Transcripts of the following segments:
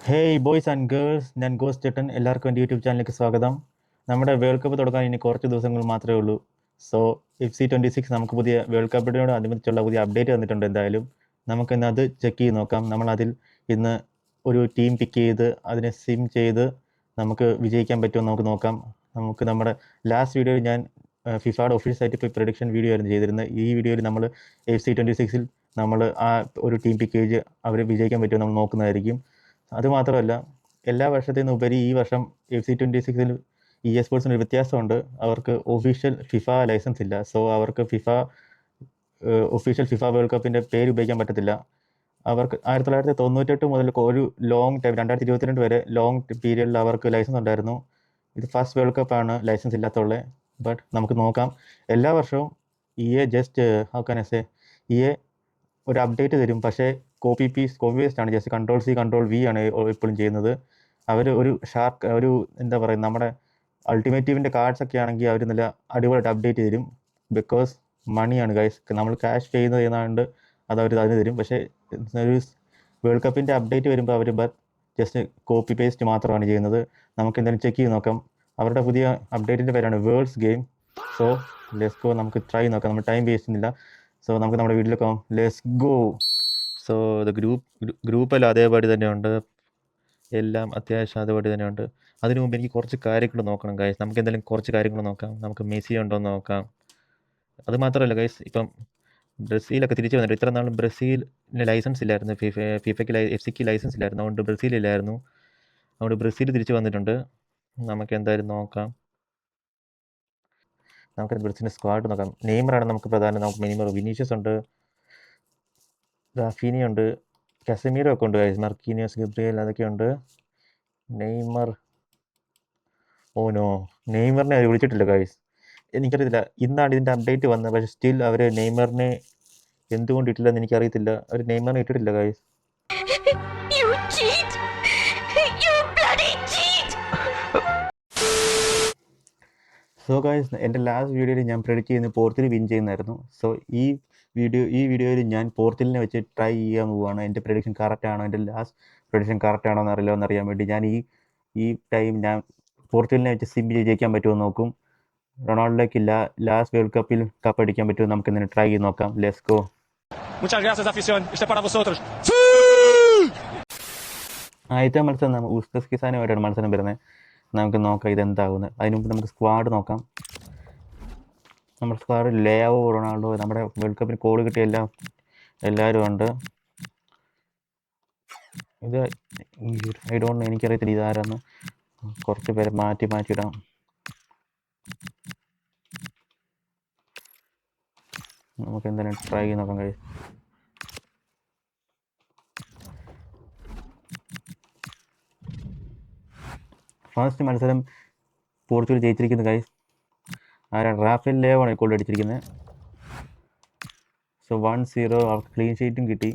Hey boys and girls, ഞാൻ ghost ചേട്ടൻ. എല്ലാവർക്കും എൻ്റെ യൂട്യൂബ് ചാനലിലേക്ക് സ്വാഗതം. നമ്മുടെ വേൾഡ് കപ്പ് തുടങ്ങാൻ ഇനി കുറച്ച് ദിവസങ്ങൾ മാത്രമേ ഉള്ളൂ. സോ FC26 നമുക്ക് പുതിയ വേൾഡ് കപ്പിനോട് അനുബന്ധിച്ചുള്ള പുതിയ അപ്ഡേറ്റ് വന്നിട്ടുണ്ട്. എന്തായാലും നമുക്കിന്ന് അത് ചെക്ക് ചെയ്ത് നോക്കാം. നമ്മളതിൽ ഇന്ന് ഒരു ടീം പിക്ക് ചെയ്ത് അതിനെ സിം ചെയ്ത് നമുക്ക് വിജയിക്കാൻ പറ്റുമോ നമുക്ക് നോക്കാം. നമുക്ക് നമ്മുടെ ലാസ്റ്റ് വീഡിയോയിൽ ഞാൻ ഫിഫയുടെ ഒഫീഷ്യൽ സൈറ്റിൽ പോയി പ്രൊഡിക്ഷൻ വീഡിയോ ആയിരുന്നു ചെയ്തിരുന്നത്. ഈ വീഡിയോയിൽ നമ്മൾ FC26 നമ്മൾ ആ ഒരു ടീം പിക്ക് ചെയ്ത് അവർ വിജയിക്കാൻ പറ്റുമോ നമ്മൾ നോക്കുന്നതായിരിക്കും. അതുമാത്രമല്ല, എല്ലാ വർഷത്തേനും ഉപരി ഈ വർഷം FC26 EA സ്പോർട്സിന് ഒരു വ്യത്യാസമുണ്ട്. അവർക്ക് ഒഫീഷ്യൽ ഫിഫ ലൈസൻസ് ഇല്ല. സോ അവർക്ക് ഒഫീഷ്യൽ ഫിഫ വേൾഡ് കപ്പിൻ്റെ പേര് ഉപയോഗിക്കാൻ പറ്റത്തില്ല. അവർക്ക് 1998 മുതൽ ഒരു ലോങ് ടൈം 2022 വരെ ലോങ് പീരിയഡിൽ അവർക്ക് ലൈസൻസ് ഉണ്ടായിരുന്നു. ഇത് ഫസ്റ്റ് വേൾഡ് കപ്പാണ് ലൈസൻസ് ഇല്ലാത്തുള്ളത്. ബട്ട് നമുക്ക് നോക്കാം. എല്ലാ വർഷവും ജസ്റ്റ് ഒരു അപ്ഡേറ്റ് തരും. പക്ഷേ കോപ്പി പേസ്റ്റ് ആണ്. ജസ്റ്റ് Ctrl+C Ctrl+V ആണ് എപ്പോഴും ചെയ്യുന്നത്. അവർ ഒരു എന്താ പറയുക, നമ്മുടെ അൾട്ടിമേറ്റ് ടീമിൻ്റെ കാർഡ്സ് ഒക്കെ ആണെങ്കിൽ അവർ നല്ല അടിപൊളിയായിട്ട് അപ്ഡേറ്റ് തരും. ബിക്കോസ് മണിയാണ് ഗൈസ്, നമ്മൾ ക്യാഷ് ചെയ്യുന്നത് ചെയ്യുന്നതുകൊണ്ട് അത് അവർ അതിന് തരും. പക്ഷേ ഒരു വേൾഡ് കപ്പിൻ്റെ അപ്ഡേറ്റ് വരുമ്പോൾ അവർ ജസ്റ്റ് കോപ്പി പേസ്റ്റ് മാത്രമാണ് ചെയ്യുന്നത്. നമുക്ക് എന്തായാലും ചെക്ക് ചെയ്ത് നോക്കാം. അവരുടെ പുതിയ അപ്ഡേറ്റിൻ്റെ പേരാണ് worlds game. So let's go, നമുക്ക് ട്രൈ നോക്കാം. നമ്മൾ ടൈം വേസ്റ്റ് ചെയ്യുന്നില്ല. സോ നമുക്ക് നമ്മുടെ വീട്ടിലേക്ക് പോകാം. Let's go. സോ ഗ്രൂപ്പെല്ലാം അതേപടി തന്നെയുണ്ട്. എല്ലാം അത്യാവശ്യം അതേപടി തന്നെയുണ്ട്. അതിനു മുമ്പ് എനിക്ക് കുറച്ച് കാര്യങ്ങൾ നോക്കണം ഗൈസ്. നമുക്ക് എന്തായാലും കുറച്ച് കാര്യങ്ങൾ നോക്കാം. നമുക്ക് മെസ്സി ഉണ്ടോ എന്ന് നോക്കാം. അത് മാത്രമല്ല ഗൈസ്, ഇപ്പം ബ്രസീലൊക്കെ തിരിച്ചു വന്നിട്ട് ഇത്ര നാളും ബ്രസീലിന് ലൈസൻസ് ഇല്ലായിരുന്നു. ഫിഫയ്ക്ക് FC ലൈസൻസ് ഇല്ലായിരുന്നു. അതുകൊണ്ട് ബ്രസീലില്ലായിരുന്നു. അതുകൊണ്ട് ബ്രസീൽ തിരിച്ചു വന്നിട്ടുണ്ട്. നമുക്ക് എന്തായാലും നോക്കാം. നമുക്ക് ബ്രസീലിൻ്റെ സ്ക്വാഡ് നോക്കാം. നെയ്മറാണ് നമുക്ക് പ്രധാനം. നമുക്ക് നെയ്മർ, വിനീഷ്യസ് ഉണ്ട്, റാഫീനി ഉണ്ട്, കസമീറോ ഒക്കെ ഉണ്ട് ഗൈസ്, മർക്കീനിയോസ്, ഗബ്രിയേൽ അതൊക്കെ ഉണ്ട്. നെയ്മർ, ഓ നോ, നെയ്മറിനെ അവർ വിളിച്ചിട്ടില്ല ഗൈസ്. എനിക്കറിയത്തില്ല, ഇന്നാണ് ഇതിൻ്റെ അപ്ഡേറ്റ് വന്നത്. പക്ഷേ സ്റ്റിൽ അവർ നെയ്മറിനെ എന്തുകൊണ്ട് ഇട്ടില്ലെന്ന് എനിക്കറിയത്തില്ല. അവർ നെയ്മറിനെ ഇട്ടിട്ടില്ല ഗൈസ്. സോ ഗൈസ്, എൻ്റെ ലാസ്റ്റ് വീഡിയോയിൽ ഞാൻ പ്രെഡിക്റ്റ് ചെയ്യുന്നത് പോർച്ചുഗൽ വിൻ ചെയ്യുന്നതായിരുന്നു. സോ ഈ വീഡിയോയിൽ ഞാൻ പോർച്ചുഗലിനെ വെച്ച് ട്രൈ ചെയ്യാൻ പോവുകയാണ്. എൻ്റെ പ്രഡിക്ഷൻ കറക്റ്റ് ആണോ, എൻ്റെ ലാസ്റ്റ് പ്രഡിക്ഷൻ കറക്റ്റ് ആണോ എന്നറിയില്ല എന്നറിയാൻ വേണ്ടി ഞാൻ ഈ ടൈം ഞാൻ പോർച്ചുഗലിനെ വെച്ച് സിം ജയിക്കാൻ പറ്റുമോ നോക്കും. റൊണാൾഡോയ്ക്ക് ലാസ്റ്റ് വേൾഡ് കപ്പിൽ കപ്പ് അടിക്കാൻ പറ്റുമോ നമുക്ക് ഇങ്ങനെ ട്രൈ ചെയ്ത് നോക്കാം. Let's go. ആദ്യത്തെ മത്സരം ഉസ്ബെക്കിസ്ഥാനുമായിട്ടാണ് മത്സരം വരുന്നത്. നമുക്ക് നോക്കാം ഇതെന്താകുന്നത്. അതിന് മുമ്പ് നമുക്ക് സ്ക്വാഡ് നോക്കാം. നമ്മുടെ സ്ക്വാഡ് ലേവോ, റൊണാൾഡോ, നമ്മുടെ വേൾഡ് കപ്പിന് കോൾ കിട്ടിയ എല്ലാവരും ഉണ്ട്. ഇത് ഐ ഡോണ്ട്, എനിക്കറിയത്തില്ല ഇതാരാന്ന്. കുറച്ച് പേരെ മാറ്റിയിടാം. നമുക്ക് എന്തായാലും ട്രൈ ചെയ്ത് നോക്കാം കഴിയും. ഫസ്റ്റ് മത്സരം പോർച്ചുഗൽ ജയിച്ചിരിക്കുന്നത് ഗൈസ്. ആരാണ്? റാഫേൽ ലേവാണ് ഗോൾ അടിച്ചിരിക്കുന്നത്. സോ 1-0 അവർക്ക് ക്ലീൻ ഷീറ്റും കിട്ടി.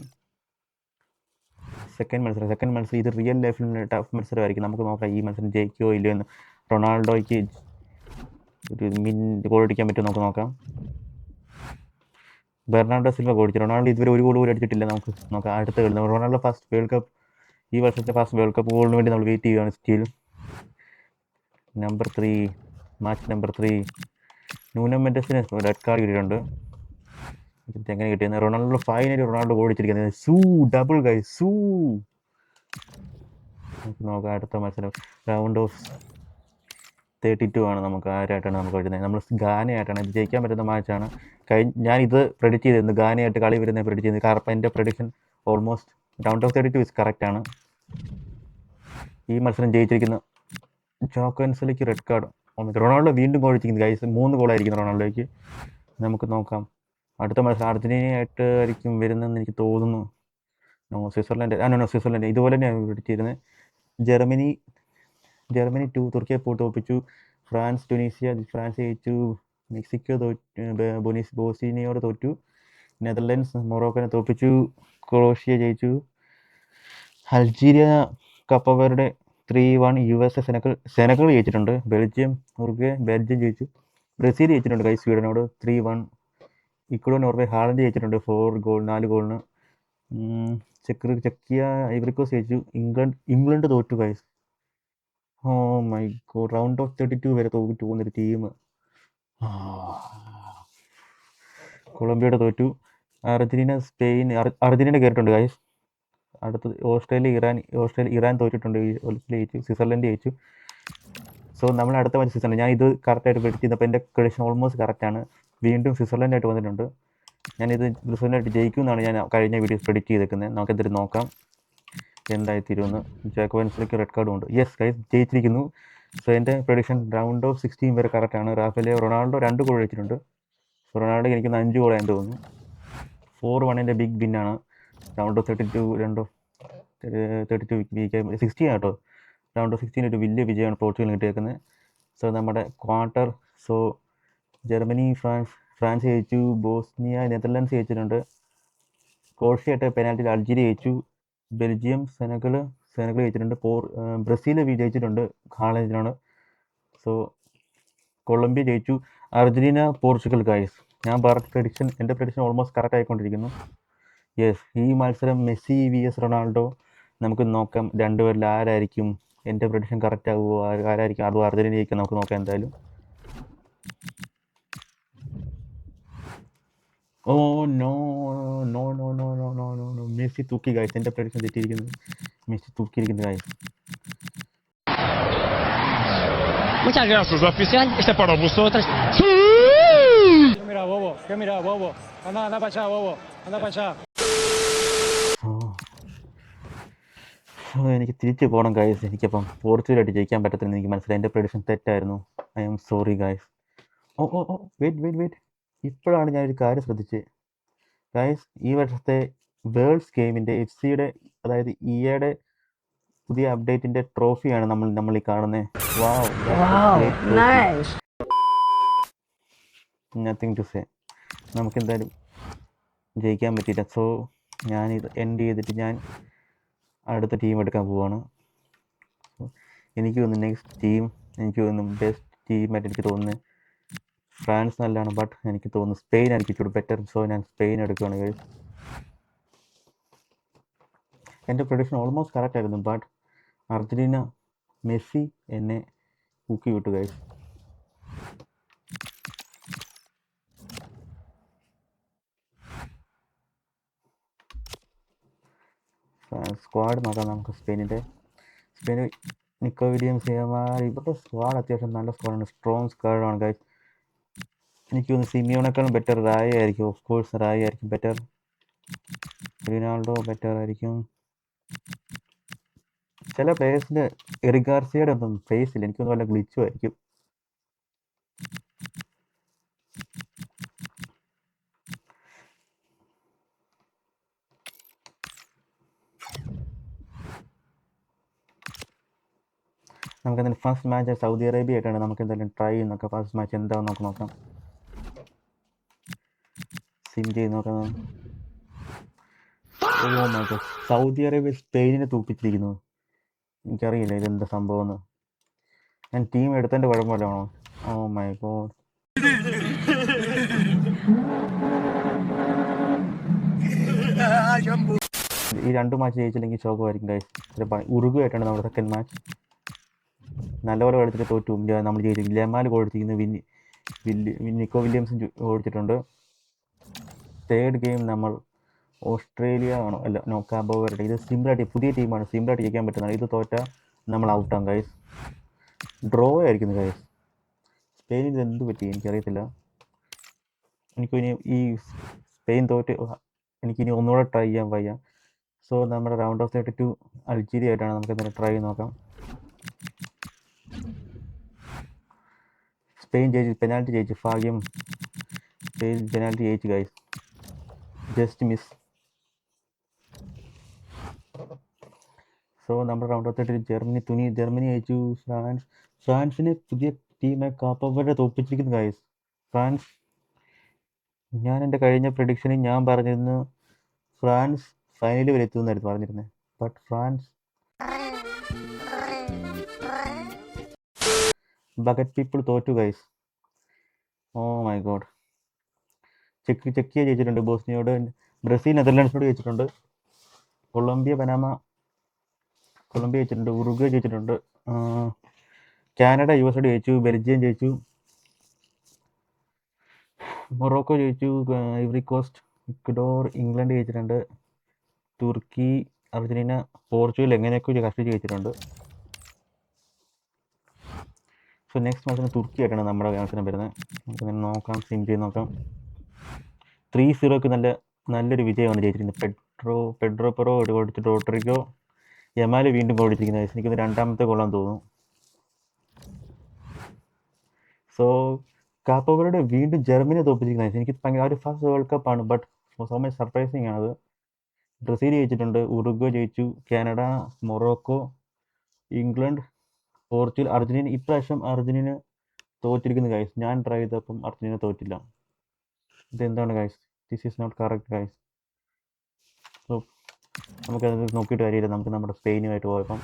സെക്കൻഡ് മത്സരം ഇത് റിയൽ ലൈഫിൽ ടഫ് മത്സരമായിരിക്കും. നമുക്ക് നോക്കാം ഈ മത്സരം ജയിക്കുകയോ ഇല്ലയോ എന്ന്. റൊണാൾഡോയ്ക്ക് ഒരു ഗോൾ അടിക്കാൻ പറ്റുമോ നമുക്ക് നോക്കാം. ബെർണാർഡോ സിൽവ ഗോൾ അടിച്ചു. റൊണാൾഡോ ഇതുവരെ ഒരു ഗോൾ പോലും അടിച്ചിട്ടില്ല. നമുക്ക് നോക്കാം അടുത്ത കളി. റൊണാൾഡോ ഫസ്റ്റ് വേൾഡ് കപ്പ്, ഈ വർഷത്തെ ഫസ്റ്റ് വേൾഡ് കപ്പ് ഗോളിന് വേണ്ടി നമ്മൾ വെയിറ്റ് ചെയ്യുകയാണ് സ്റ്റിൽ. മാച്ച് നമ്പർ 3 ന്യൂനോ മെൻഡസിന് റെഡ് കാർഡ് കിട്ടിയിട്ടുണ്ട്. എങ്ങനെ കിട്ടിയെന്ന്. റൊണാൾഡോ ഗോൾ അടിച്ചിരിക്കുന്നത്. Double guys. നമുക്ക് നോക്കാം അടുത്ത മത്സരം. റൗണ്ട് ഓഫ് 32 ആണ്. നമുക്ക് ആരായിട്ടാണ് നമുക്ക് വരുന്നത്. നമ്മൾ ഗാനയായിട്ടാണ്. ഇത് ജയിക്കാൻ പറ്റുന്ന മാച്ചാണ്. ഞാനിത് പ്രെഡിക്റ്റ് ചെയ്തിരുന്നു, ഗാനയായിട്ട് കളി വരുന്നത് പ്രെഡിക്റ്റ് ചെയ്തത്. കാരണം എൻ്റെ prediction almost round of 32 is കറക്റ്റാണ്. ഈ മത്സരം ജയിച്ചിരിക്കുന്ന ജോക്കൻസലിക്ക് റെഡ് കാർഡ്. റൊണാൾഡോ വീണ്ടും ഗോൾ അടിച്ചിരിക്കുന്നത് ഗൈസ്. 3 ഗോളായിരിക്കുന്നു റൊണാൾഡോയ്ക്ക്. നമുക്ക് നോക്കാം അടുത്ത മത്സരം അർജന്റീനയായിട്ട് ആയിരിക്കും വരുന്നതെന്ന് എനിക്ക് തോന്നുന്നു. സ്വിറ്റ്സർലൻഡ് ഇതുപോലെ തന്നെയാണ് പിടിച്ചിരുന്നത്. ജർമ്മനി 2 തുർക്കിയെ തോൽപ്പിച്ചു. ഫ്രാൻസ് ജയിച്ചു. മെക്സിക്കോ ബോസ്നിയയോട് തോറ്റു. നെതർലൻഡ്സ് മൊറോക്കോനെ തോൽപ്പിച്ചു. ക്രൊയേഷ്യ ജയിച്ചു. അൾജീരിയ കപ്പവരുടെ 3-1. USA സെനഗൽ ജയിച്ചിട്ടുണ്ട്. ബെൽജിയം ജയിച്ചു. ബ്രസീൽ ജയിച്ചിട്ടുണ്ട് കൈ സ്വീഡനോട് 3-1. ഇക്വഡോർ നോർവേ ഹാളണ്ട് ജയിച്ചിട്ടുണ്ട് 4 ഗോളിന്. ചെക്കിയ ഐവറി കോസ്റ്റ് ജയിച്ചു. ഇംഗ്ലണ്ട് തോറ്റു guys. Oh my god, round of 32 വരെ തോറ്റു പോകുന്നൊരു ടീം. കൊളംബിയയുടെ തോറ്റു. അർജന്റീന സ്പെയിൻ അർജന്റീന കയറിയിട്ടുണ്ട് ഗൈസ്. അടുത്തത് ഓസ്ട്രേലിയ ഇറാൻ തോറ്റിട്ടുണ്ട്. ജയിച്ചു. സ്വിറ്റ്സർലൻഡ് ജയിച്ചു. സോ നമ്മൾ അടുത്ത മാച്ച് സ്വിറ്റ്സർലൻഡ്. ഞാൻ ഇത് കറക്റ്റായിട്ട് പ്രെഡിക്റ്റ് ചെയ്തപ്പോൾ എൻ്റെ പ്രഡിക്ഷൻ ഓൾമോസ്റ്റ് കറക്റ്റാണ്. വീണ്ടും സ്വിറ്റ്സർലൻഡായിട്ട് വന്നിട്ടുണ്ട്. ഞാനിത് സ്വിറ്റ്സർലൻഡായിട്ട് ജയിക്കുമെന്നാണ് ഞാൻ കഴിഞ്ഞ വീഡിയോസ് പ്രെഡിക്റ്റ് ചെയ്തേക്കുന്നത്. നമുക്കെന്തൊരു നോക്കാം എന്തായിത്തീരുമെന്ന്. ജാക്കോബൻസിലേക്ക് റെഡ് കാർഡും ഉണ്ട്. യെസ് ഗൈസ്, ജയിച്ചിരിക്കുന്നു. സോ എൻ്റെ പ്രഡിക്ഷൻ റൗണ്ട് ഓഫ് 16 വരെ കറക്റ്റാണ്. റൊണാൾഡോ 2 ഗോൾ അടിച്ചിട്ടുണ്ട്. സോ റൊണാൾഡോ എനിക്ക് 5 ഗോളായെന്ന് തോന്നുന്നു. 4-1 ബിഗ് വിന്നാണ്. റൗണ്ട് ഓഫ് 32 16 കേട്ടോ. റൗണ്ട് ഓഫ് 16 ഒരു വലിയ വിജയമാണ് പോർച്ചുഗൽ കിട്ടിയേക്കുന്നത്. സോ നമ്മുടെ ക്വാർട്ടർ. സോ ജർമ്മനി, ഫ്രാൻസ് ജയിച്ചു. ബോസ്നിയ, നെതർലൻഡ്സ് ജയിച്ചിട്ടുണ്ട്. ക്രോഷ്യായിട്ട് പെനാൽറ്റിയിൽ അൾജീരിയ ജയിച്ചു. ബെൽജിയം, സെനഗൽ ജയിച്ചിട്ടുണ്ട്. ബ്രസീൽ ജയിച്ചിട്ടുണ്ട് ഹാളൻഡിനാണ്. സോ കൊളംബിയ ജയിച്ചു. Argentina, Portugal guys. ഞാൻ പറഞ്ഞ എൻ്റെ പ്രഡിക്ഷൻ ഓൾമോസ്റ്റ് കറക്റ്റ് ആയിക്കൊണ്ടിരിക്കുന്നു. യെസ്, ഈ മത്സരം മെസ്സി vs റൊണാൾഡോ. നമുക്ക് നോക്കാം രണ്ടുപേരിൽ ആരായിരിക്കും എൻ്റെ പ്രഡിക്ഷൻ കറക്റ്റ് ആകുമോ, ആരായിരിക്കും അതോ അർജന്റീന ജയിക്കാം. നമുക്ക് നോക്കാം എന്തായാലും. Oh no no no no no no no no Messi തൂക്കി ഗൈസ്. എൻ്റെ പ്രഡിക്ഷൻ തെറ്റിയിരിക്കുന്നു. മെസ്സി തൂക്കിയിരിക്കുന്നു guys. Muchas gracias, oficial. Este para vosotros. Mira, bobo. ¿Qué mira, bobo? Anda para allá, bobo. Anda para allá. എനിക്ക് തിരിച്ചു പോകണം guys. എനിക്കപ്പം പോർച്ചുഗലായിട്ട് ജയിക്കാൻ പറ്റത്തില്ലെന്ന് എനിക്ക് മനസ്സിലായി. എൻ്റെ പ്രഡിക്ഷൻ തെറ്റായിരുന്നു. I am sorry guys. Oh oh oh wait. ഇപ്പോഴാണ് ഞാനൊരു കാര്യം ശ്രദ്ധിച്ചത് ഗൈസ്. ഈ വർഷത്തെ വേൾഡ്സ് ഗെയിമിൻ്റെ FC-യുടെ അതായത് EAയുടെ പുതിയ അപ്ഡേറ്റിൻ്റെ ട്രോഫിയാണ് നമ്മൾ ഈ കാണുന്നത്. Nothing to say. നമുക്കെന്തായാലും ജയിക്കാൻ പറ്റിയില്ല. സോ ഞാനിത് എൻഡ് ചെയ്തിട്ട് ഞാൻ അടുത്ത ടീം എടുക്കാൻ പോവാണ്. എനിക്ക് തോന്നുന്നു ബെസ്റ്റ് ടീമായിട്ട് എനിക്ക് തോന്നുന്നത് ഫ്രാൻസ് നല്ലതാണ്. ബട്ട് എനിക്ക് തോന്നുന്നു സ്പെയിൻ ആയിരിക്കും ഇച്ചിരി ബെറ്റർ. സോ ഞാൻ സ്പെയിൻ എടുക്കുകയാണ് ഗൈസ്. എൻ്റെ പ്രഡിക്ഷൻ ഓൾമോസ്റ്റ് കറക്റ്റ് ആയിരുന്നു. ബട്ട് അർജന്റീന മെസ്സി എന്നെ ഊക്കി വിട്ടു ഗൈസ്. സ്ക്വാഡ് നോക്കാം നമുക്ക്. സ്പെയിന് നിക്കോ വില്യംസ്, ഇവരുടെ സ്ക്വാഡ് അത്യാവശ്യം നല്ല സ്ക്വാഡാണ്. Strong സ്ക്വാഡാണ് guys. എനിക്ക് തോന്നുന്നു സിമിയോണേക്കാളും ബെറ്റർ റായി ആയിരിക്കും. ഓഫ് കോഴ്സ് റായി ആയിരിക്കും ബെറ്റർ. റൊണാൾഡോ ബെറ്റർ ആയിരിക്കും. ചില പ്ലേയേഴ്സിൻ്റെ എറിഗാർസിയുടെ ഒന്നും ഫേസ് ഇല്ല. എനിക്കൊന്നും വല്ല ഗ്ലിച്ചും ആയിരിക്കും. നമുക്കെന്തായാലും ഫസ്റ്റ് മാച്ച് സൗദി അറേബ്യ ആയിട്ടാണ്. നമുക്ക് എന്തായാലും ട്രൈ ചെയ്യുന്നൊക്കെ ഫസ്റ്റ് മാച്ച് എന്താണെന്ന് നമുക്ക് നോക്കാം. സിം ചെയ്ത് നോക്കാം. സൗദി അറേബ്യ സ്പെയിനിനെ തൂപ്പിച്ചിരിക്കുന്നു. എനിക്കറിയില്ല ഇതെന്താ സംഭവം എന്ന്. ഞാൻ ടീം എടുത്തതിൻ്റെ കുഴപ്പമില്ലാണോ? Oh my god. ഈ 2 മാച്ച് ജയിച്ചില്ലെങ്കിൽ ശോകമായിരിക്കും ഗൈസ്. ഉറുഗുവായിട്ടാണ് നമ്മുടെ സെക്കൻഡ് മാച്ച്. നല്ലപോലെ കളിച്ചിട്ട് തോറ്റു. നമ്മൾ ജയിച്ചു. ലെമാൽ കൊടുത്തിരിക്കുന്നു. നിക്കോ വില്യംസും ഓടിച്ചിട്ടുണ്ട്. തേർഡ് ഗെയിം നമ്മൾ ഓസ്ട്രേലിയ ആണോ അല്ല കാബോ വെർഡെ. ഇത് സിമ്പിളായിട്ട് പുതിയ ടീമാണ്. സിമ്പിളായിട്ട് ജയിക്കാൻ പറ്റുന്നതാണ്. ഇത് തോറ്റാൽ നമ്മൾ ഔട്ടാകും ഗൈസ്. ഡ്രോ ആയിരിക്കുന്നു ഗൈസ്. സ്പെയിനിൽ ഇത് എന്ത് പറ്റി എനിക്കറിയത്തില്ല. എനിക്കിനി ഈ സ്പെയിൻ തോറ്റ് എനിക്കിനി ഒന്നുകൂടെ ട്രൈ ചെയ്യാൻ വയ്യ. സോ നമ്മുടെ റൗണ്ട് ഓഫ് 32 അൾജീരിയ ആയിട്ടാണ്. നമുക്ക് എന്തായാലും ട്രൈ നോക്കാം. സ്പെയിൻ ജയിച്ചു. പെനാൽറ്റി ജയിച്ചു. ഭാഗ്യം. സ്പെയിൻ പെനാൽറ്റി ജയിച്ചു ഗൈസ്. Just miss. സോ നമ്മുടെ റൗണ്ട് ഓഫ് 32 ജർമ്മനി ജയിച്ചു. ഫ്രാൻസിനെ പുതിയ ടീമെ കാപ്പ വെർഡെ തോൽപ്പിച്ചിരിക്കുന്നു ഗൈസ്. ഫ്രാൻസ്, ഞാൻ എൻ്റെ കഴിഞ്ഞ പ്രഡിക്ഷനിൽ ഞാൻ പറഞ്ഞിരുന്നു ഫ്രാൻസ് ഫൈനൽ വരെ എത്തുമെന്നായിരുന്നു പറഞ്ഞിരുന്നത്. ബട്ട് ഫ്രാൻസ് ബക്കറ്റ് പീപ്പിൾ തോറ്റു ഗൈസ്. Oh my god. ചെക്കിയ ജയിച്ചിട്ടുണ്ട് ബോസ്നിയോട്. ബ്രസീൽ നെതർലാൻഡ്സിനോട് ജയിച്ചിട്ടുണ്ട്. കൊളംബിയ ജയിച്ചിട്ടുണ്ട്, ഉറുഗ്വേ ജയിച്ചിട്ടുണ്ട്, കാനഡ USA ജയിച്ചു, ബെൽജിയം ജയിച്ചു, മൊറോക്കോ ജയിച്ചു, ഐവറി കോസ്റ്റ്, ഇക്വഡോർ, ഇംഗ്ലണ്ട് ജയിച്ചിട്ടുണ്ട്, തുർക്കി, അർജന്റീന, പോർച്ചുഗൽ എങ്ങനെയൊക്കെ കഷ്ടിച്ച് ജയിച്ചിട്ടുണ്ട്. സോ നെക്സ്റ്റ് മാച്ചിന് തുർക്കിയായിട്ടാണ് നമ്മുടെ മത്സരം വരുന്നത്. നമുക്ക് നോക്കാം, സിം ചെയ്ത് നോക്കാം. 3-0 നല്ലൊരു വിജയമാണ് ജയിച്ചിരിക്കുന്നത്. പെഡ്രോ പെറോ കൊടുത്തിട്ട് റോഡ്രിഗോ, യമാല് വീണ്ടും ഗോൾ അടിച്ചിരിക്കുന്നത്. എനിക്കൊന്ന് രണ്ടാമത്തെ ഗോളാന്ന് തോന്നുന്നു. സോ കാപ്പവരുടെ വീണ്ടും ജർമ്മനിയെ തോൽപ്പിച്ചിരിക്കുന്നത്. എനിക്ക് ഭയങ്കര ഒരു ഫസ്റ്റ് വേൾഡ് കപ്പാണ്, ബട്ട് സോ മച്ച് സർപ്രൈസിങ് ആണത്. ബ്രസീൽ ജയിച്ചിട്ടുണ്ട്, ഉറുഗ്വേ ജയിച്ചു, Canada, Morocco, England, Portugal, Argentina. ഇപ്രാവശ്യം അർജന്റീന തോറ്റിരിക്കുന്നു ഗൈസ്. ഞാൻ ട്രൈ ചെയ്തപ്പം അർജന്റീന തോറ്റില്ല. ഇതെന്താണ് guys? This is not correct guys. So നമുക്കത് നോക്കിയിട്ട് കാര്യമില്ല. നമുക്ക് നമ്മുടെ സ്പെയിനുമായിട്ട് പോയപ്പം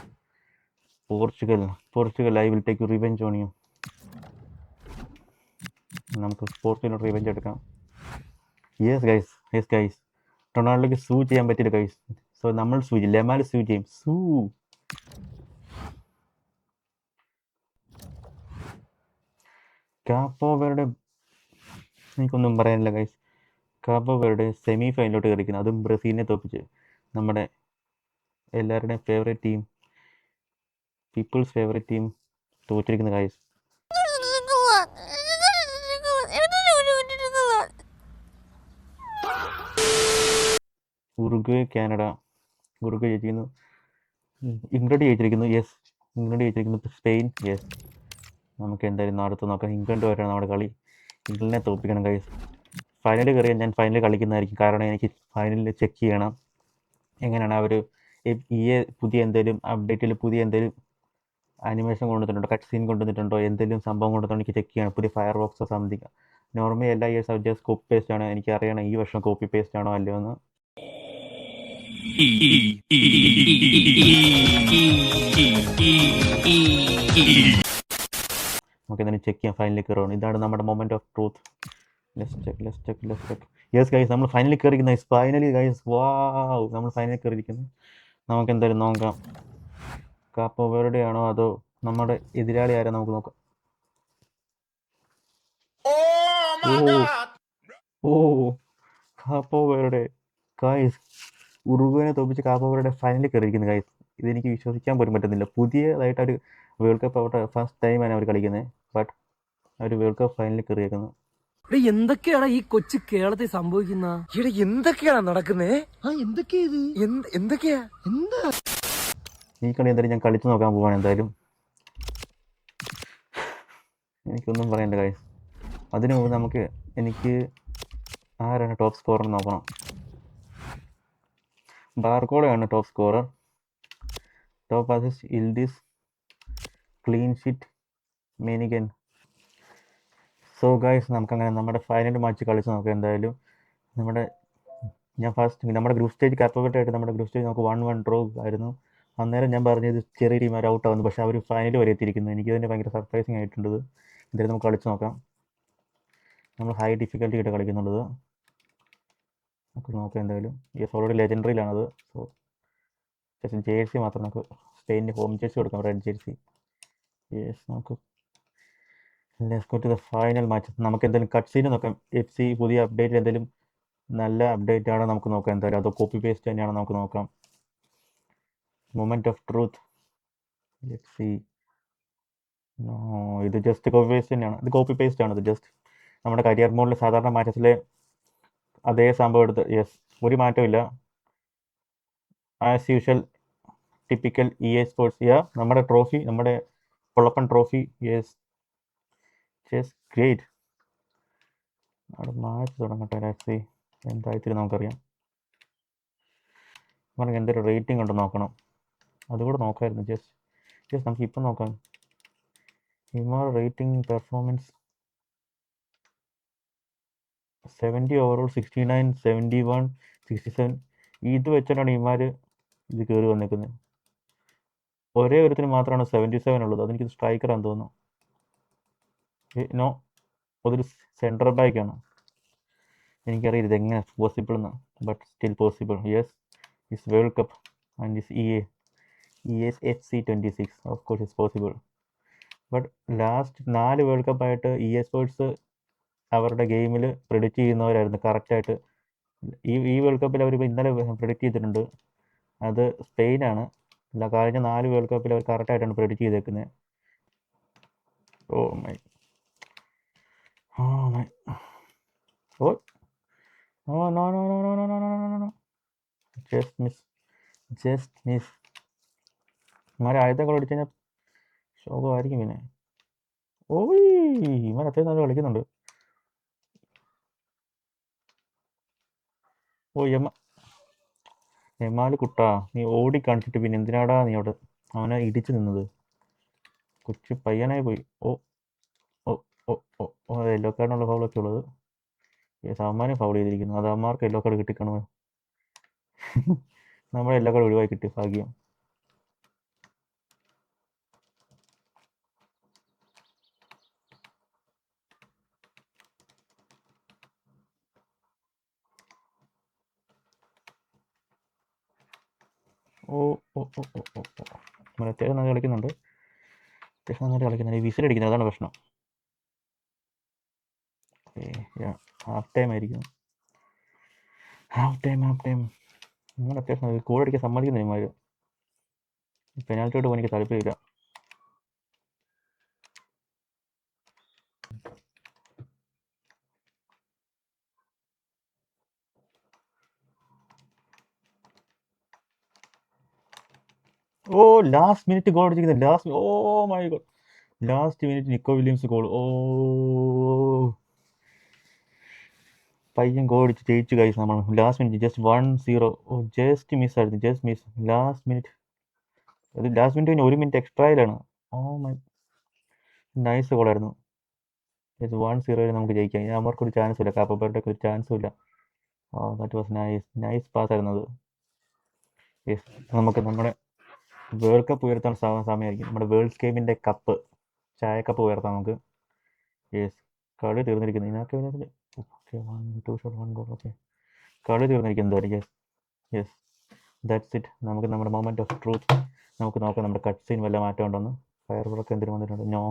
Portugal I will take revenge on you. നമുക്ക് പോർച്ചുഗലിനോട് റിവെഞ്ച് എടുക്കാം. യെസ് ഗൈസ്, റൊണാൾഡോയ്ക്ക് സൂ ചെയ്യാൻ പറ്റില്ല ഗൈസ്. സോ നമ്മൾ ലെമാൽ സൂ ചെയ്യും. കാപ്പോവരുടെ എനിക്കൊന്നും പറയാനില്ല ഗൈസ്. കാപ്പോവരുടെ സെമി ഫൈനലോട്ട് കളിക്കുന്നത്, അതും ബ്രസീലിനെ തോപ്പിച്ച്. നമ്മുടെ എല്ലാവരുടെയും favourite team, people's favourite team തോറ്റിരിക്കുന്ന ഗൈസ്. Uruguay, Canada. ഉറുഗ്വേ ജയിച്ചിരിക്കുന്നു, ഇംഗ്ലണ്ട് ജയിച്ചിരിക്കുന്നു. യെസ്, ഇംഗ്ലണ്ട് ജയിച്ചിരിക്കുന്നു. Spain, yes. നമുക്ക് എന്തായാലും അടുത്ത് നോക്കാം. ഇംഗ്ലണ്ടുമായിട്ടാണ് നമ്മുടെ കളി. ഇംഗ്ലണ്ടിനെ തോൽപ്പിക്കണം ഗൈസ്. ഫൈനലിൽ കയറിയാൽ ഞാൻ ഫൈനലിൽ കളിക്കുന്നതായിരിക്കും. കാരണം എനിക്ക് ഫൈനലിൽ ചെക്ക് ചെയ്യണം എങ്ങനെയാണ് അവർ പുതിയ എന്തെങ്കിലും അപ്ഡേറ്റിൽ പുതിയ എന്തെങ്കിലും ആനിമേഷൻ കൊണ്ടുവന്നിട്ടുണ്ടോ, കട്ട് സീൻ കൊണ്ടുവന്നിട്ടുണ്ടോ, എന്തെങ്കിലും സംഭവം കൊണ്ടുവന്നിട്ടുണ്ടോ എനിക്ക് ചെക്ക് ചെയ്യണം. പുതിയ ഫയർ വർക്ക്സോ സംതിങ്. നോർമലി എല്ലാ ഇയേഴ്സ് ജസ്റ്റ് കോപ്പി പേസ്റ്റ് ആണ്. എനിക്ക് അറിയണം ഈ വർഷം കോപ്പി പേസ്റ്റ് ആണോ അല്ലയോ എന്ന്. നമുക്ക് എന്തായാലും ചെക്ക് ചെയ്യാം ഫൈനലിൽ കയറുകയാണ്. ഇതാണ് നമ്മുടെ moment of truth. Let's check. Yes guys, നമ്മൾ ഫൈനലിൽ കയറിയിരിക്കുന്ന ഫൈനലി ഗൈസ്. വാവ്, നമ്മൾ ഫൈനലിൽ കയറിയിരിക്കുന്നു. നമുക്ക് എന്തായാലും നോക്കാം കാപ്പോ വെർഡെ ആണോ അതോ നമ്മുടെ എതിരാളി ആരാ നമുക്ക് നോക്കാം. ഓ കാപ്പോ വെർഡെ ഗൈസ്, ഉറുഗ്വേനെ തോപ്പിച്ച് കാപ്പോ വെർഡെ ഫൈനലിൽ കയറിയിരിക്കുന്നു ഗൈസ്. ഇതെനിക്ക് വിശ്വസിക്കാൻ പോലും പറ്റുന്നില്ല. പുതിയതായിട്ട് ഒരു വേൾഡ് കപ്പ് അവരുടെ ഫസ്റ്റ് ടൈമാണ് അവർ കളിക്കുന്നത്, ബട്ട് അവർ വേൾഡ് കപ്പ് ഫൈനലിൽ കയറിയേക്കുന്നു. എന്തൊക്കെയാണ് ഈ കൊച്ചു കേരളത്തിൽ സംഭവിക്കുന്ന? എന്തൊക്കെയാണ് നടക്കുന്നേ? എന്തൊക്കെയാ ഈ കളി എന്തായാലും ഞാൻ കളിച്ചു നോക്കാൻ പോവാണ്. എന്തായാലും എനിക്കൊന്നും പറയണ്ട ഗൈസ്. അതിനു മുമ്പ് എനിക്ക് ആരാണ് ടോപ്പ് സ്കോറർ നോക്കണം. ബാർക്കോളയാണ് top scorer. Top assist Yildiz, clean sheet Maignan. So guys, നമുക്കങ്ങനെ നമ്മുടെ ഫൈനൽ മാച്ച് കളിച്ച് നോക്കാം. എന്തായാലും നമ്മുടെ ഗ്രൂപ്പ് സ്റ്റേജ് കാപ്പബിലിറ്റായിട്ട് നമ്മുടെ ഗ്രൂപ്പ് സ്റ്റേജ് നമുക്ക് 1-1 ഡ്രോ ആയിരുന്നു. അന്നേരം ഞാൻ പറഞ്ഞത് ചെറിയ ടീം അവർ ഔട്ട് ആവുന്നു, പക്ഷേ അവർ ഫൈനൽ വരെ എത്തിയിരിക്കുന്നു. എനിക്ക് തന്നെ ഭയങ്കര സർപ്രൈസിങ് ആയിട്ടുണ്ട്. എന്തായാലും നമുക്ക് കളിച്ച് നോക്കാം. നമ്മൾ ഹൈ ഡിഫിക്കൽറ്റി ആയിട്ട് കളിക്കുന്നുള്ളത്. നമുക്ക് നോക്കാം എന്തായാലും. യെസ്, ഓൾറെഡി ലെജൻഡറിയിലാണത്. സോ ജേഴ്സി മാത്രം നമുക്ക് സ്പെയിനിൻ്റെ ഹോം ജേഴ്സി കൊടുക്കാം, റെഡ് ജേഴ്സി. യെസ്, നമുക്ക് let's go to the final match. നമുക്ക് എന്തായാലും കട്ട് സീൻ നോക്കാം. FC പുതിയ അപ്ഡേറ്റ് എന്തെങ്കിലും നല്ല അപ്ഡേറ്റ് ആണോ നമുക്ക് നോക്കാം. എന്തായാലും അതോ കോപ്പി പേസ്റ്റ് തന്നെയാണോ നമുക്ക് നോക്കാം. Moment of truth. Let's see. No, ഇത് ജസ്റ്റ് കോപ്പി പേസ്റ്റ് തന്നെയാണ്. ഇത് കോപ്പി പേസ്റ്റ് ആണ്. ഇത് ജസ്റ്റ് നമ്മുടെ കരിയർ മോഡിൽ സാധാരണ മാച്ചസിലെ അതേ സംഭവം എടുത്ത്. യെസ്, ഒരു മാറ്റമില്ല. As usual typical EA sports. നമ്മുടെ ട്രോഫി, നമ്മുടെ പൊളപ്പൻ ട്രോഫി. Yes, just great. അവിടെ മാച്ച് തുടങ്ങട്ടെ. ലെറ്റ്സ് സീ എന്തായിത്തിരി നമുക്കറിയാം. നമുക്ക് എന്തൊരു റേറ്റിംഗ് ഉണ്ടെന്ന് നോക്കണം. അതുകൂടെ നോക്കാമായിരുന്നു. ജസ്റ്റ് നമുക്ക് ഇപ്പം നോക്കാം. ഇമാർ റേറ്റിംഗ് പെർഫോമൻസ് 70 ഓവറോൾ, 69, 71, 67. ഇത് വെച്ചിട്ടാണ് ഇമാർ ഇത് കയറി വന്നേക്കുന്നത്. ഒരേ ഒരുത്തിന് മാത്രമാണ് 77 ഉള്ളത്. അതെനിക്ക് സ്ട്രൈക്കറാന്ന് തോന്നുന്നു. നോ, അതൊരു സെൻട്രൽ ബാക്കാണ്. എനിക്കറിയില്ല ഇതെങ്ങനെ പോസിബിൾ എന്ന്, but still possible. Yes, it's world cup. and this ES FC26. Of course, it's possible. But last 4 world കപ്പായിട്ട് EA സ്പോർട്സ് അവരുടെ ഗെയിമിൽ പ്രെഡിക്റ്റ് ചെയ്യുന്നവരായിരുന്നു കറക്റ്റായിട്ട്. ഈ വേൾഡ് കപ്പിൽ അവർ ഇന്നലെ പ്രെഡിക്റ്റ് ചെയ്തിട്ടുണ്ട്. അത് സ്പെയിനാണ്. അല്ല, കഴിഞ്ഞ 4 വേൾഡ് കപ്പിൽ അവർ കറക്റ്റായിട്ടാണ് പ്രെഡിക്റ്റ് ചെയ്തേക്കുന്നത്. Oh my oh my oh oh no no no no no no no no no just miss ഇമാരെ ആദ്യത്തെ ഗോൾ അടിച്ചു കഴിഞ്ഞാൽ ശോകമായിരിക്കും. പിന്നെ ഓയ് ഇമാർ അത്രയും നല്ല കളിക്കുന്നുണ്ട്. ഓ എമാല് കുട്ടാ, നീ ഓടി കാണിച്ചിട്ട് പിന്നെ എന്തിനാടാ നീ അവിടെ അവനെ ഇടിച്ചു നിന്നത്? കൊച്ചു പയ്യനായി പോയി. ഓ ഓ ഓ ഓ ഓ അത് യെല്ലോ കാർഡിനുള്ള ഫൗളൊക്കെ ഉള്ളത്. സാമാന്യം ഫൗൾ ചെയ്തിരിക്കുന്നു. അത് അമ്മമാർക്ക് യെല്ലോ കാർഡ് കിട്ടിക്കണമോ? നമ്മുടെ യെല്ലോ കാർഡ് ഒഴിവായി കിട്ടി, ഭാഗ്യം. ഓ ഓ ഓ ഓ ഓ ഓ നമ്മൾ അത്യാവശ്യം നന്നായി കളിക്കുന്നുണ്ട്. ഈ വിസിലടിക്കുന്നത് അതാണ് പ്രശ്നം. ഹാഫ് ടൈം ആയിരിക്കും. ഹാഫ് ടൈം നമ്മൾ അത്യാവശ്യം ഗോൾ അടിക്കാൻ സമ്മതിക്കുന്നില്ല ഇമാര്. പെനാൽറ്റിയോട്ട് പോകാൻ എനിക്ക് താല്പര്യമില്ല. ഓ ലാസ്റ്റ് മിനിറ്റ് ഗോൾ അടിച്ചിരിക്കുന്നത്. Oh my god, last minute Nico Williams goal. ഓ പയ്യൻ ഗോൾ അടിച്ച് ജയിച്ചു കഴിച്ചു നമ്മൾ. Last minute just 1-0. Oh just മിസ്സായിരുന്നു, ജസ്റ്റ് മിസ്. ലാസ്റ്റ് മിനിറ്റ് പിന്നെ 1 മിനിറ്റ് എക്സ്ട്രായിലാണ്. ഓ മൈ നൈസ് ഗോളായിരുന്നു. ജസ്റ്റ് 1-0 നമുക്ക് ജയിക്കാം. അവർക്കൊരു ചാൻസും ഇല്ല, കാപ്പബർഡേക്ക് ഒരു ചാൻസും ഇല്ല. Oh that was nice pass ആയിരുന്നു അത്. യെസ്, നമുക്ക് നമ്മുടെ വേൾഡ് കപ്പ് ഉയർത്താൻ സമയമായിരിക്കും. നമ്മുടെ വേൾഡ് ഗെയിമിൻ്റെ കപ്പ്, ചായ കപ്പ് ഉയർത്താം നമുക്ക്. യെസ്, കളി തീർന്നിരിക്കുന്നു. ഇതിനൊക്കെ ഓക്കെ 1-2 ഷോട്ട് 1 ഗോൾ. ഓക്കെ, കളി തീർന്നിരിക്കുന്നു. Yes, that's it. നമുക്ക് നമ്മുടെ മൊമെൻറ്റ് ഓഫ് ട്രൂത്ത് നമുക്ക് നോക്കാം. നമ്മുടെ കട്ട് സീൻ വല്ല മാറ്റം ഉണ്ടോന്ന്. ഫയർ വർക്കൊക്കെ എന്തിനു വന്നിട്ടുണ്ട്? നോ,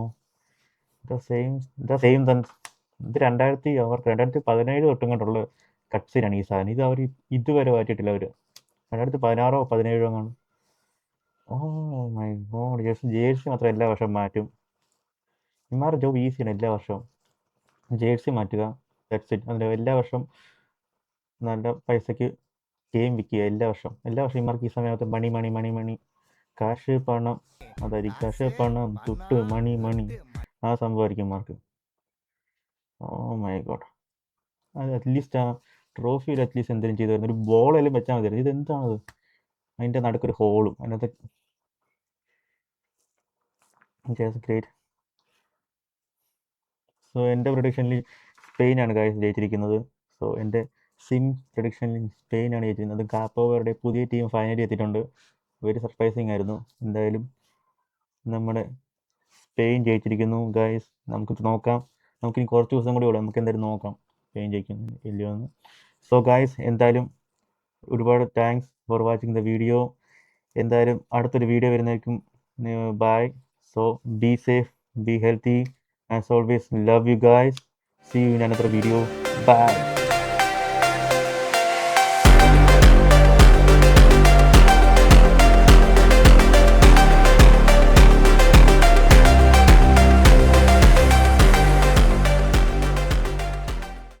ദ സെയിം തൻ. ഇത് 2017 തൊട്ടും കൊണ്ടുള്ള കട്ട് സീനാണ് ഈ സാധനം. ഇത് അവർ ഇതുവരെ മാറ്റിയിട്ടില്ല. അവർ 2016 or 2017 അങ്ങാണ്. ഓ മൈ ഗോഡ്. ജേഴ്സി മാത്രം എല്ലാ വർഷവും മാറ്റും. ഇമാരുടെ ജോബ് ഈസിയാണ്. എല്ലാ വർഷവും ജേഴ്സി മാറ്റുക, ദാറ്റ്സ് ഇറ്റ്. അതിൻ്റെ എല്ലാ വർഷവും നല്ല പൈസയ്ക്ക് ഗെയിം വിൽക്കുക. എല്ലാ വർഷവും ഇമാർക്ക് ഈ സമയത്ത് മണി കാശ് പണം, അതായിരിക്കും കാശ് പണം തുട്ട് മണി ആ സംഭവമായിരിക്കും ഇമാർക്ക്. Oh my god. അത് അറ്റ്ലീസ്റ്റ് ആ ട്രോഫിയിൽ അറ്റ്ലീസ്റ്റ് എന്തെങ്കിലും ചെയ്തു വരുന്നത്. ഒരു ബോളെല്ലാം വെച്ചാൽ മതിയായിരുന്നു. ഇതെന്താണത്? അതിൻ്റെ നടുക്കൊരു ഹോളും അതിനകത്ത്. ഗ്രേറ്റ്. സോ എൻ്റെ പ്രൊഡിക്ഷനിൽ സ്പെയിനാണ് ഗൈസ് ജയിച്ചിരിക്കുന്നത്. സോ എൻ്റെ പ്രൊഡിക്ഷനിൽ സ്പെയിനാണ് ജയിച്ചിരിക്കുന്നത്. കാപ്പോവരുടെ പുതിയ ടീം ഫൈനലിൽ എത്തിയിട്ടുണ്ട്. വെരി സർപ്രൈസിങ് ആയിരുന്നു. എന്തായാലും നമ്മുടെ സ്പെയിൻ ജയിച്ചിരിക്കുന്നു ഗൈസ്. നമുക്ക് നോക്കാം, നമുക്കിനി കുറച്ച് ദിവസം കൂടി ഉള്ളൂ. നമുക്ക് എന്തായാലും നോക്കാം സ്പെയിൻ ജയിക്കുന്നു ഇല്ലയോ എന്ന്. സോ ഗൈസ്, എന്തായാലും ഒരുപാട് thanks for watching the video. എന്തായാലും അടുത്തൊരു വീഡിയോ വരുന്നതായിരിക്കും. Bye. So be safe, be healthy, as always. Love you guys. See you in another video. Bye.